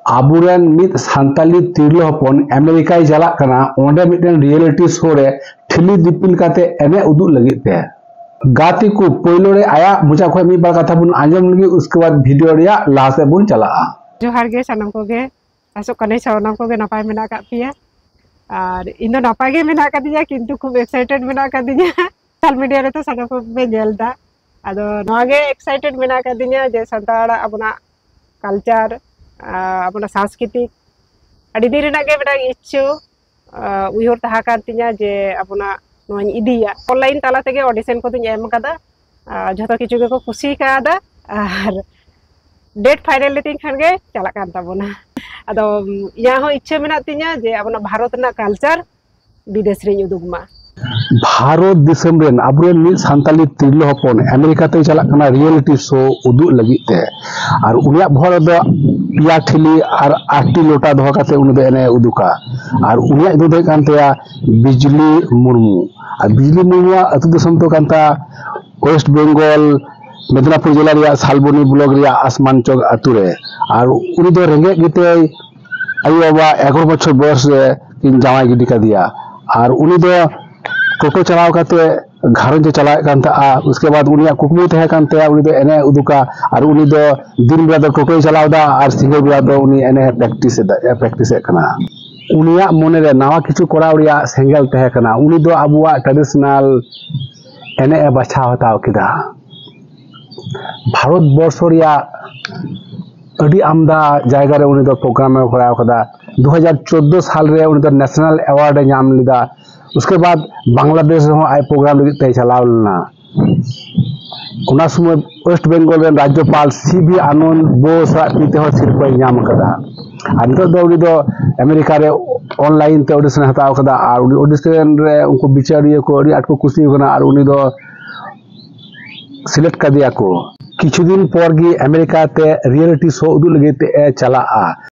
aburen mit santali tirlo hopon Amerika jalak kana onde miten reality show re thili dipil kate ene uduk lagit te gati ku poilo re aya mucha khoi mi bar katha bun anjom lagi uske बाद video ria last e bun chalaa जोहार गे सानम को गे आसो कने सानम को गे नापाय मेना का पिया और इन नापाय गे मेना का दिया किंतु खूब एक्साइटेड मेना का दिया सोशल मीडिया रे तो सानम को बे जेलदा आदो नगे एक्साइटेड मेना का दिया जे संताड़ा अपना कल्चर अपना सांस्कृतिक अड़ी दिन ना गे मेना इच्छु उयहर तहा का दिया जे अपना नोन इदिया ऑनलाइन ताला तेगे ऑडिशन को दिन एम कदा जतो किछु गे को खुशी कादा और डेट फाइनल लेतिन खान गे चला कान ताबोना अदो या हो इच्छा मेना तिnya जे अपना भारत ना कल्चर विदेश रे उदुगमा भारत दिसम रेन aburen mit santali tirlo hopon Amerika te chalak kana reality show uduk lagit te ar uniak bhor do pia thili ar 8 lota doho kate uni do ene uduka ar uniak do kan te Bijli Murmu ar Bijli Murmu atu disam to kanta West Bengal Medinipur जिला रिया Salboni block रिया आसमान चौक आतुरे और उनी दो रेंगे गीते आयु बाबा 11 बछर बयस रे किन जामाई गिडी का दिया और उनी दो टोटो चलाव काते घरंज चलाए कांता उसके बाद उनिया कुकमु तहे कांते उनी दो एने उदुका और उनी दो दिन बेला दो टोटो चलावदा और सिंगल बेला दो उनी एने प्रैक्टिस कना उनिया मोने रे नावा किछु कोराव रिया सेंगल तहे कना उनी दो अबुआ ट्रेडिशनल एने बाछा हताव किदा भारत बर्षरिया अड़ी आमदा जायगा रे उनी दो प्रोग्राम में कराव कदा 2014 साल रे उनी दो नेशनल अवार्ड नाम लिदा उसके बाद बांग्लादेश हो आई प्रोग्राम लगी ते चलाव लना उना समय वेस्ट बंगाल रे राज्यपाल सीबी आनंद बोस तीते हो सिरपा नाम कदा अंदर दो उनी दो अमेरिका रे ऑनलाइन ते ऑडिशन हताव कदा और उनी ऑडिशन रे उनको बिचारिए को अड़ी आट को खुशी होना और उनी दो सिलेक्ट कर दिया को किछु दिन पर गी अमेरिका ते रियलिटी शो उदु लगे ते चला